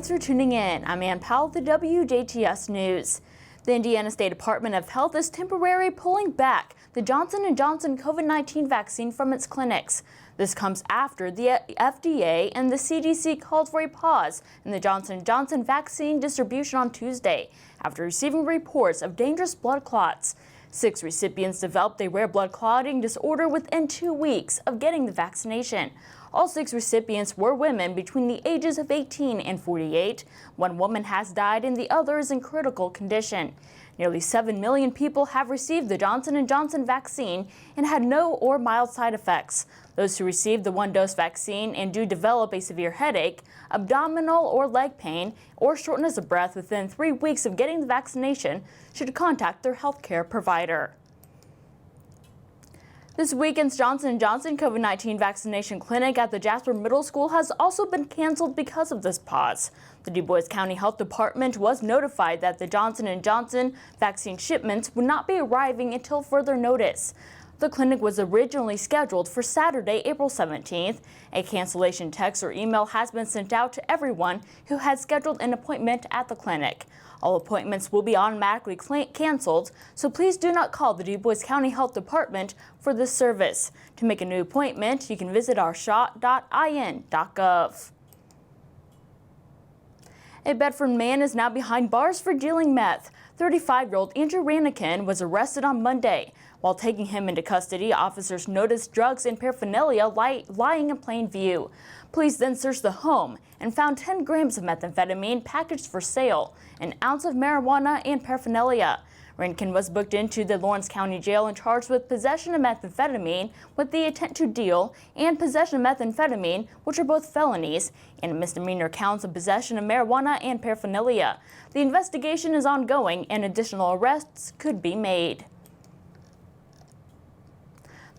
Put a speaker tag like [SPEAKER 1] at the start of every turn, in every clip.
[SPEAKER 1] Thanks for tuning in. I'm Ann Powell with the WJTS News. The Indiana State Department of Health is temporarily pulling back the Johnson & Johnson COVID-19 vaccine from its clinics. This comes after the FDA and the CDC called for a pause in the Johnson & Johnson vaccine distribution on Tuesday after receiving reports of dangerous blood clots. 6 recipients developed a rare blood clotting disorder within 2 weeks of getting the vaccination. All 6 recipients were women between the ages of 18 and 48. 1 woman has died and the other is in critical condition. Nearly 7 million people have received the Johnson & Johnson vaccine and had no or mild side effects. Those who received the 1-dose vaccine and do develop a severe headache, abdominal or leg pain, or shortness of breath within 3 weeks of getting the vaccination should contact their healthcare provider. This weekend's Johnson & Johnson COVID-19 vaccination clinic at the Jasper Middle School has also been canceled because of this pause. The Du Bois County Health Department was notified that the Johnson & Johnson vaccine shipments would not be arriving until further notice. The clinic was originally scheduled for Saturday, April 17th. A cancellation text or email has been sent out to everyone who had scheduled an appointment at the clinic. All appointments will be automatically canceled, so please do not call the Du Bois County Health Department for this service. To make a new appointment, you can visit our shot.in.gov. A Bedford man is now behind bars for dealing meth. 35-year-old Andrew Ranikin was arrested on Monday. While taking him into custody, officers noticed drugs and paraphernalia lying in plain view. Police then searched the home and found 10 grams of methamphetamine packaged for sale, an ounce of marijuana, and paraphernalia. Ranikin was booked into the Lawrence County Jail and charged with possession of methamphetamine with the intent to deal and possession of methamphetamine, which are both felonies, and misdemeanor counts of possession of marijuana and paraphernalia. The investigation is ongoing and additional arrests could be made.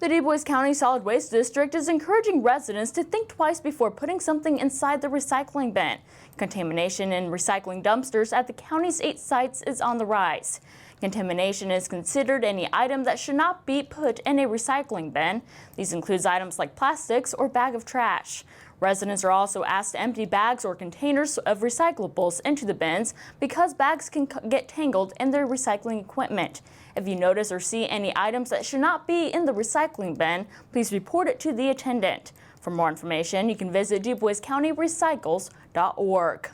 [SPEAKER 1] The Du Bois County Solid Waste District is encouraging residents to think twice before putting something inside the recycling bin. Contamination in recycling dumpsters at the county's 8 sites is on the rise. Contamination is considered any item that should not be put in a recycling bin. These include items like plastics or bag of trash. Residents are also asked to empty bags or containers of recyclables into the bins because bags can get tangled in their recycling equipment. If you notice or see any items that should not be in the recycling bin, please report it to the attendant. For more information, you can visit DuBoisCountyRecycles.org.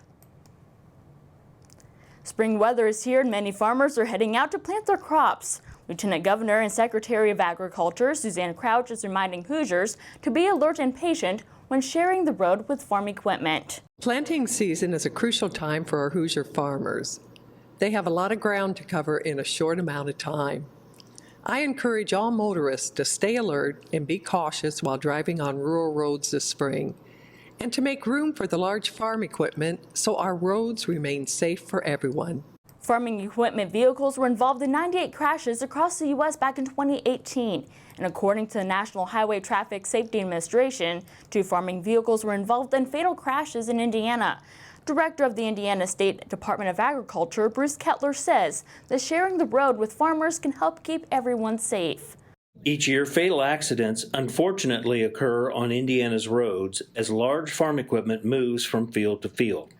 [SPEAKER 1] Spring weather is here and many farmers are heading out to plant their crops. Lieutenant Governor and Secretary of Agriculture Suzanne Crouch is reminding Hoosiers to be alert and patient when sharing the road with farm equipment.
[SPEAKER 2] Planting season is a crucial time for our Hoosier farmers. They have a lot of ground to cover in a short amount of time. I encourage all motorists to stay alert and be cautious while driving on rural roads this spring, and to make room for the large farm equipment so our roads remain safe for everyone.
[SPEAKER 1] Farming equipment vehicles were involved in 98 crashes across the U.S. back in 2018. And according to the National Highway Traffic Safety Administration, 2 farming vehicles were involved in fatal crashes in Indiana. Director of the Indiana State Department of Agriculture, Bruce Kettler, says that sharing the road with farmers can help keep everyone safe.
[SPEAKER 3] Each year, fatal accidents unfortunately occur on Indiana's roads as large farm equipment moves from field to field.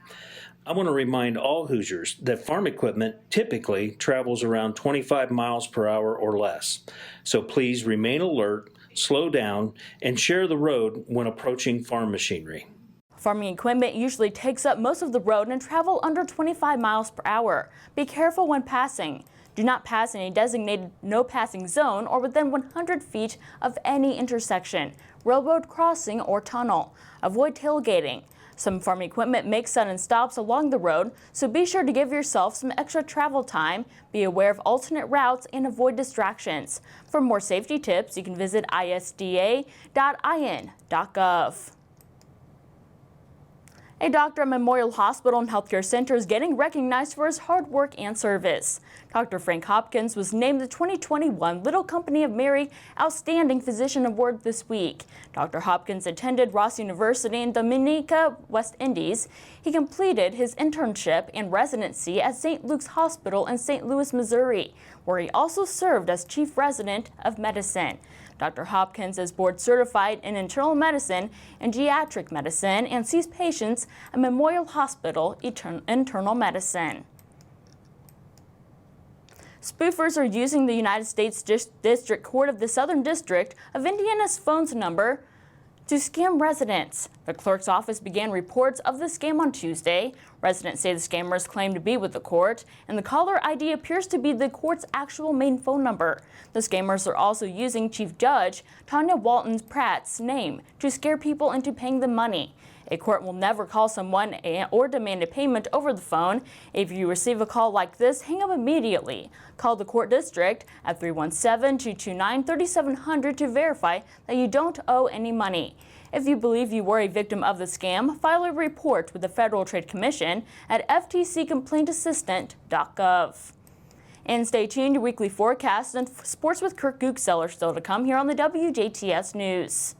[SPEAKER 3] I want to remind all Hoosiers that farm equipment typically travels around 25 miles per hour or less. So please remain alert, slow down, and share the road when approaching farm machinery.
[SPEAKER 1] Farming equipment usually takes up most of the road and travel under 25 miles per hour. Be careful when passing. Do not pass in a designated no passing zone or within 100 feet of any intersection, railroad crossing, or tunnel. Avoid tailgating. Some farm equipment makes sudden stops along the road, so be sure to give yourself some extra travel time, be aware of alternate routes, and avoid distractions. For more safety tips, you can visit isda.in.gov. A doctor at Memorial Hospital and Healthcare Center is getting recognized for his hard work and service. Dr. Frank Hopkins was named the 2021 Little Company of Mary Outstanding Physician Award this week. Dr. Hopkins attended Ross University in Dominica, West Indies. He completed his internship and residency at St. Luke's Hospital in St. Louis, Missouri, where he also served as Chief Resident of Medicine. Dr. Hopkins is board certified in internal medicine and geriatric medicine and sees patients at Memorial Hospital Internal Medicine. Spoofers are using the United States District Court of the Southern District of Indiana's phone number to scam residents. The clerk's office began reports of the scam on Tuesday. Residents say the scammers claim to be with the court, and the caller ID appears to be the court's actual main phone number. The scammers are also using Chief Judge Tanya Walton Pratt's name to scare people into paying them money. A court will never call someone or demand a payment over the phone. If you receive a call like this, hang up immediately. Call the court district at 317-229-3700 to verify that you don't owe any money. If you believe you were a victim of the scam, file a report with the Federal Trade Commission at ftccomplaintassistant.gov. And stay tuned, your weekly forecast and sports with Kirk Gookseller still to come here on the WJTS News.